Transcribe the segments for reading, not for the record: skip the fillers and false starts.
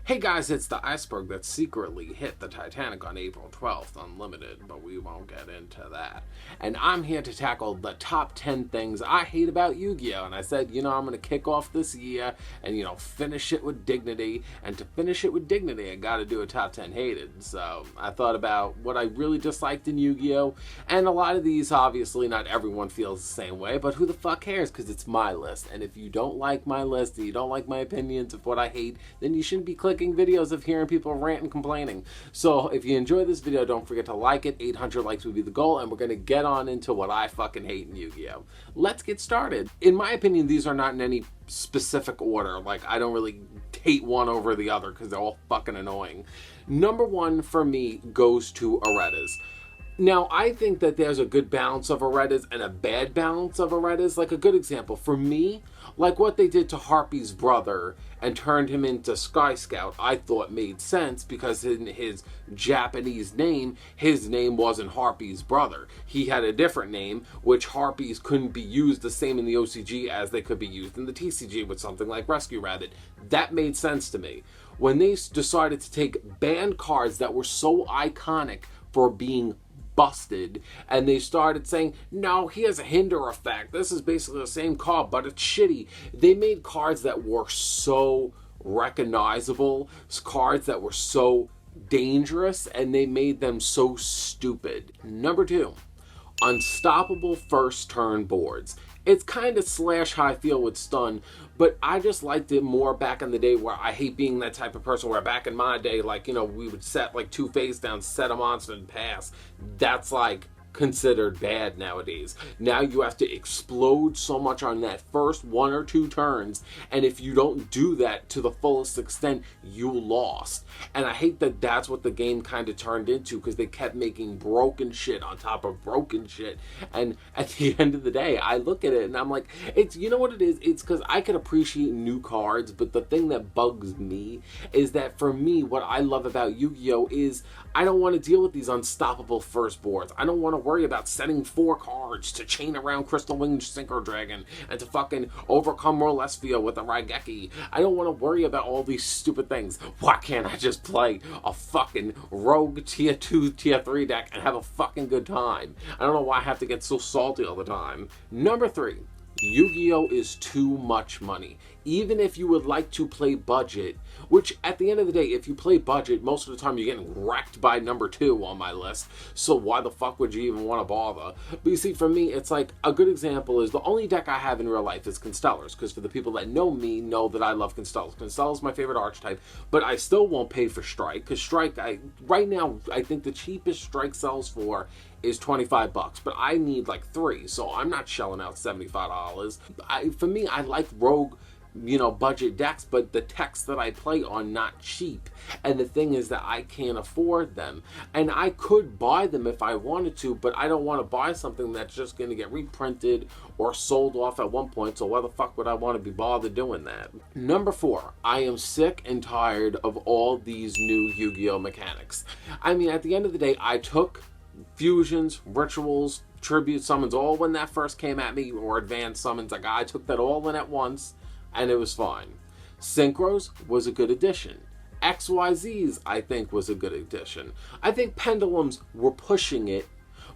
Hey guys, it's the iceberg that secretly hit the Titanic on April 12th, unlimited, but we won't get into that. And I'm here to tackle the top 10 things I hate about Yu-Gi-Oh! And I said, I'm going to kick off this year and, finish it with dignity. And to finish it with dignity, I got to do a top 10 hated. So I thought about what I really disliked in Yu-Gi-Oh! And a lot of these, obviously, not everyone feels the same way, but who the fuck cares? Because it's my list. And if you don't like my list, and you don't like my opinions of what I hate, then you shouldn't be clicking videos of hearing people rant and complaining. So if you enjoy this video, don't forget to like it. 800 likes would be the goal, and we're going to get on into what I fucking hate in Yu-Gi-Oh! Let's get started. In my opinion, these are not in any specific order. Like, I don't really hate one over the other because they're all fucking annoying. Number one for me goes to Aretas. Now, I think that there's a good balance of Aretas and a bad balance of Aretas. Like, a good example, for me, like what they did to Harpy's brother and turned him into Sky Scout, I thought made sense because in his Japanese name, his name wasn't Harpy's brother. He had a different name, which Harpies couldn't be used the same in the OCG as they could be used in the TCG with something like Rescue Rabbit. That made sense to me. When they decided to take banned cards that were so iconic for being busted, and they started saying, no, he has a hinder effect, this is basically the same card but it's shitty. They made cards that were so recognizable, cards that were so dangerous, and they made them so stupid. Number two, unstoppable first turn boards. It's kind of slash how I feel with Stun, but I just liked it more back in the day, where I hate being that type of person where back in my day, like, we would set like 2 face down, set a monster and pass. That's like considered bad nowadays. Now you have to explode so much on that first 1 or 2 turns, and if you don't do that to the fullest extent, you lost. And I hate that that's what the game kind of turned into, because they kept making broken shit on top of broken shit. And at the end of the day, I look at it and I'm like, it's, you know what it is? It's because I can appreciate new cards, but the thing that bugs me is that, for me, what I love about Yu-Gi-Oh! Is I don't want to deal with these unstoppable first boards. I don't want to worry about setting 4 cards to chain around Crystal Winged Synchro Dragon and to fucking overcome Rolesphia with a Raigeki. I don't want to worry about all these stupid things. Why can't I just play a fucking rogue tier 2, tier 3 deck and have a fucking good time? I don't know why I have to get so salty all the time. Number 3. Yu-Gi-Oh! Is too much money. Even if you would like to play budget, which at the end of the day, if you play budget, most of the time you're getting wrecked by number 2 on my list, so why the fuck would you even want to bother? But you see, for me, it's like, a good example is the only deck I have in real life is Constellars, because for the people that know me, know that I love Constellars. Constellars is my favorite archetype, but I still won't pay for Strike, because Strike, right now, I think the cheapest Strike sells for is $25, but I need like 3, so I'm not shelling out $75. For me, I like rogue, budget decks, but the techs that I play are not cheap. And the thing is that I can't afford them. And I could buy them if I wanted to, but I don't want to buy something that's just going to get reprinted or sold off at one point, so why the fuck would I want to be bothered doing that? Number 4, I am sick and tired of all these new Yu-Gi-Oh! Mechanics. I mean, at the end of the day, I took fusions, rituals, tribute summons, all when that first came at me, or advanced summons, like I took that all in at once, and it was fine. Synchros was a good addition. XYZs, I think, was a good addition. I think Pendulums were pushing it,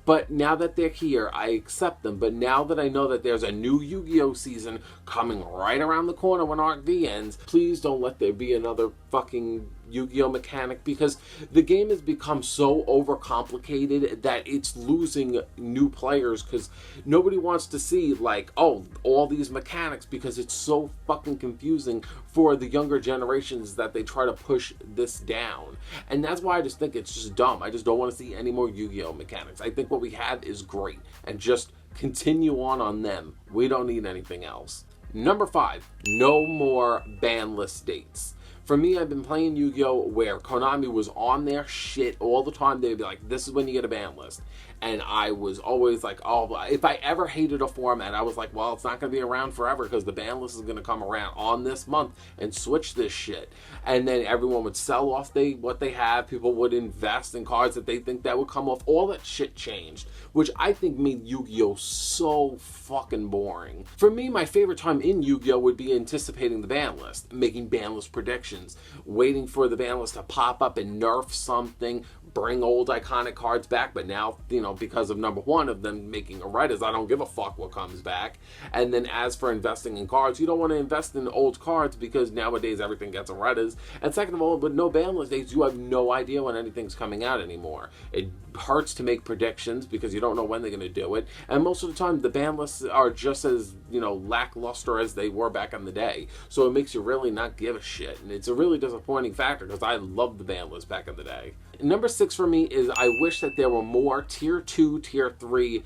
but now that they're here, I accept them. But now that I know that there's a new Yu-Gi-Oh! Season coming right around the corner when Arc V ends, please don't let there be another fucking Yu-Gi-Oh! Mechanic, because the game has become so overcomplicated that it's losing new players, because nobody wants to see, like, oh, all these mechanics, because it's so fucking confusing for the younger generations that they try to push this down. And that's why I just think it's just dumb. I just don't want to see any more Yu-Gi-Oh! Mechanics. I think what we have is great, and just continue on them. We don't need anything else. Number 5, no more ban list dates. For me, I've been playing Yu-Gi-Oh! Where Konami was on their shit all the time. They'd be like, this is when you get a ban list. and I was always like, oh, if I ever hated a format, I was like, well, it's not going to be around forever because the ban list is going to come around on this month and switch this shit. And then everyone would sell off what they have. People would invest in cards that they think that would come off. All that shit changed, which I think made Yu-Gi-Oh so fucking boring. For me, my favorite time in Yu-Gi-Oh would be anticipating the ban list, making ban list predictions, waiting for the ban list to pop up and nerf something, bring old iconic cards back, but now, you know, because of number one of them making Aretas, I don't give a fuck what comes back. And then as for investing in cards, you don't want to invest in old cards because nowadays everything gets Aretas. And second of all, with no ban list dates, you have no idea when anything's coming out anymore. It hurts to make predictions because you don't know when they're going to do it. And most of the time, the ban lists are just as, you know, lackluster as they were back in the day. So it makes you really not give a shit. And it's a really disappointing factor because I loved the ban list back in the day. Number 6 for me is I wish that there were more tier 2, tier 3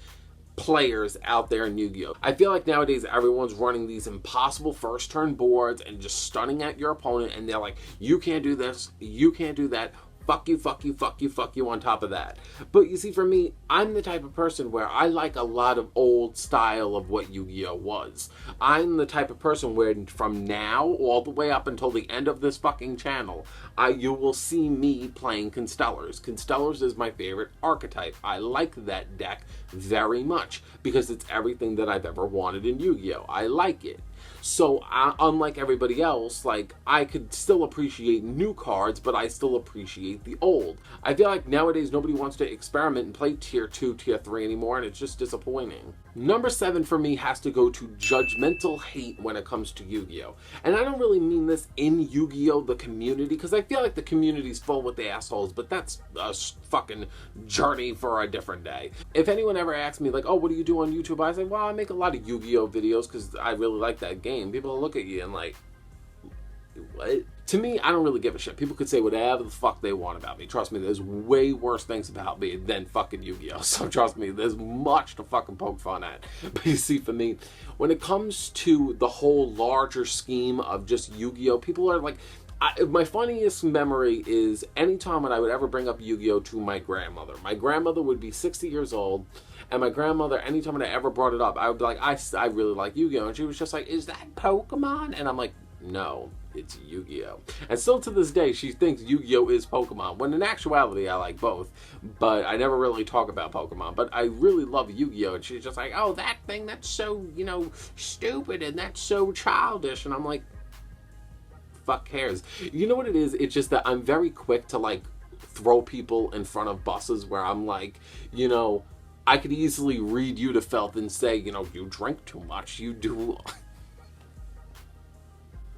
players out there in Yu-Gi-Oh! I feel like nowadays everyone's running these impossible first turn boards and just stunning at your opponent, and they're like, you can't do this, you can't do that, fuck you, fuck you, fuck you, fuck you on top of that. But you see, for me, I'm the type of person where I like a lot of old style of what Yu-Gi-Oh! Was. I'm the type of person where from now all the way up until the end of this fucking channel, you will see me playing Constellars. Constellars is my favorite archetype. I like that deck very much because it's everything that I've ever wanted in Yu-Gi-Oh! I like it. So, unlike everybody else, like, I could still appreciate new cards, but I still appreciate the old. I feel like nowadays nobody wants to experiment and play tier 2, tier 3 anymore, and it's just disappointing. Number 7 for me has to go to judgmental hate when it comes to Yu-Gi-Oh! And I don't really mean this in Yu-Gi-Oh! The community, because I feel like the community's full with the assholes, but that's a fucking journey for a different day. If anyone ever asks me, like, oh, what do you do on YouTube? I say, well, I make a lot of Yu-Gi-Oh! Videos because I really like that game. People look at you and like, what? To me, I don't really give a shit. People could say whatever the fuck they want about me. Trust me, there's way worse things about me than fucking Yu-Gi-Oh! So trust me, there's much to fucking poke fun at. But you see, for me, when it comes to the whole larger scheme of just Yu-Gi-Oh! People are like, my funniest memory is anytime when I would ever bring up Yu-Gi-Oh! To my grandmother. My grandmother would be 60 years old, and my grandmother, anytime I ever brought it up, I would be like, I really like Yu-Gi-Oh! And she was just like, is that Pokemon? And I'm like, no, it's Yu-Gi-Oh! And still to this day, she thinks Yu-Gi-Oh! Is Pokemon, when in actuality, I like both. But I never really talk about Pokemon. But I really love Yu-Gi-Oh! And she's just like, oh, that thing, that's so, you know, stupid, and that's so childish. And I'm like, fuck cares? You know what it is? It's just that I'm very quick to, like, throw people in front of buses where I'm like, you know, I could easily read you to filth and say, you know, you drink too much, you do.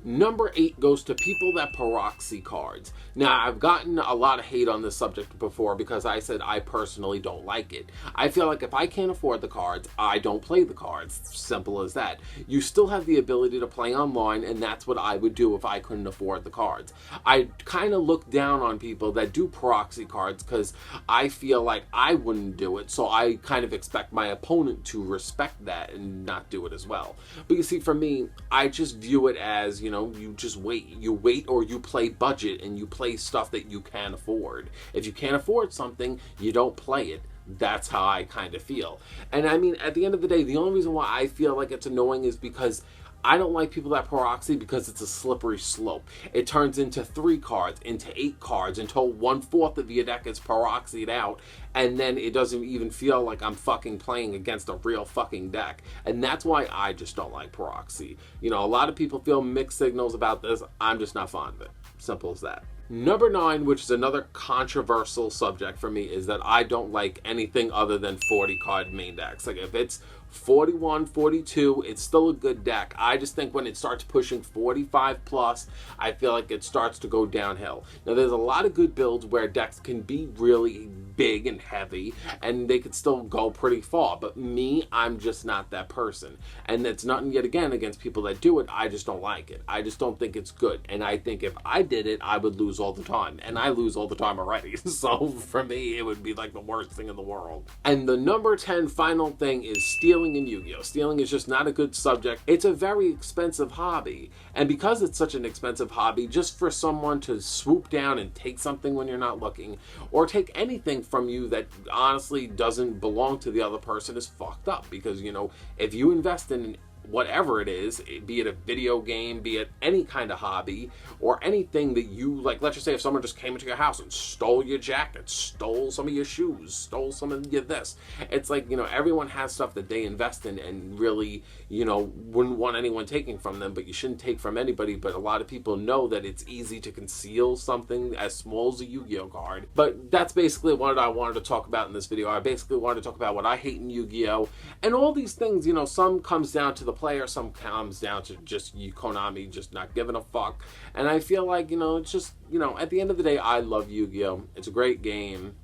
Number 8 goes to people that proxy cards. Now, I've gotten a lot of hate on this subject before because I said I personally don't like it. I feel like if I can't afford the cards, I don't play the cards. Simple as that. You still have the ability to play online, and that's what I would do if I couldn't afford the cards. I kind of look down on people that do proxy cards because I feel like I wouldn't do it, so I kind of expect my opponent to respect that and not do it as well. But you see, for me, I just view it as, you know, you just wait. You wait, or you play budget and you play stuff that you can afford. If you can't afford something, you don't play it. That's how I kind of feel. And I mean, at the end of the day, the only reason why I feel like it's annoying is because I don't like people that proxy because it's a slippery slope. It turns into 3 cards, into 8 cards, until 1/4 of your deck is proxied out, and then it doesn't even feel like I'm fucking playing against a real fucking deck. And that's why I just don't like proxy. You know, a lot of people feel mixed signals about this. I'm just not fond of it. Simple as that. Number 9, which is another controversial subject for me, is that I don't like anything other than 40 card main decks. Like, if it's 41, 42, it's still a good deck. I just think when it starts pushing 45 plus, I feel like it starts to go downhill. Now, there's a lot of good builds where decks can be really big and heavy, and they could still go pretty far. But me, I'm just not that person. And that's nothing, yet again, against people that do it. I just don't like it. I just don't think it's good. And I think if I did it, I would lose all the time. And I lose all the time already. So for me, it would be like the worst thing in the world. And the number 10 final thing is stealing in Yu-Gi-Oh! Stealing is just not a good subject. It's a very expensive hobby. And because it's such an expensive hobby, just for someone to swoop down and take something when you're not looking, or take anything from you that honestly doesn't belong to the other person is fucked up. Because, you know, if you invest in whatever it is, be it a video game, be it any kind of hobby, or anything that you like, let's just say if someone just came into your house and stole your jacket, stole some of your shoes, stole some of your this, it's like, you know, everyone has stuff that they invest in and really, you know, wouldn't want anyone taking from them, but you shouldn't take from anybody. But a lot of people know that it's easy to conceal something as small as a Yu-Gi-Oh card. But that's basically what I wanted to talk about in this video. I basically wanted to talk about what I hate in Yu-Gi-Oh, and all these things, you know, some comes down to the player, some comes down to just you, Konami, just not giving a fuck. And I feel like, you know, it's just, you know, at the end of the day, I love Yu-Gi-Oh. It's a great game.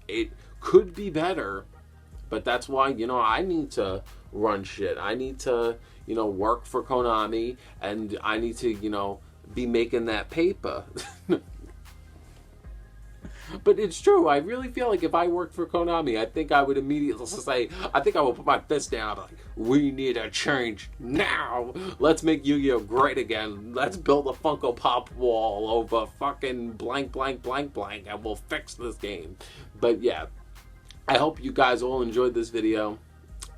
It could be better, but that's why, you know, I need to run shit. I need to, you know, work for Konami, and I need to, you know, be making that paper. But it's true. I really feel like if I worked for Konami, I think I would immediately say, I think I would put my fist down like, we need a change now. Let's make Yu-Gi-Oh great again. Let's build a Funko Pop wall over fucking blank, blank, blank, blank, and we'll fix this game. But yeah, I hope you guys all enjoyed this video.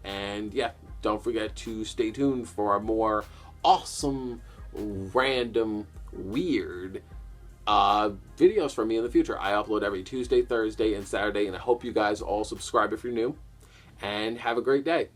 And yeah, don't forget to stay tuned for a more awesome, random, weird videos from me in the future. I upload every Tuesday, Thursday, and Saturday, and I hope you guys all subscribe if you're new, and have a great day.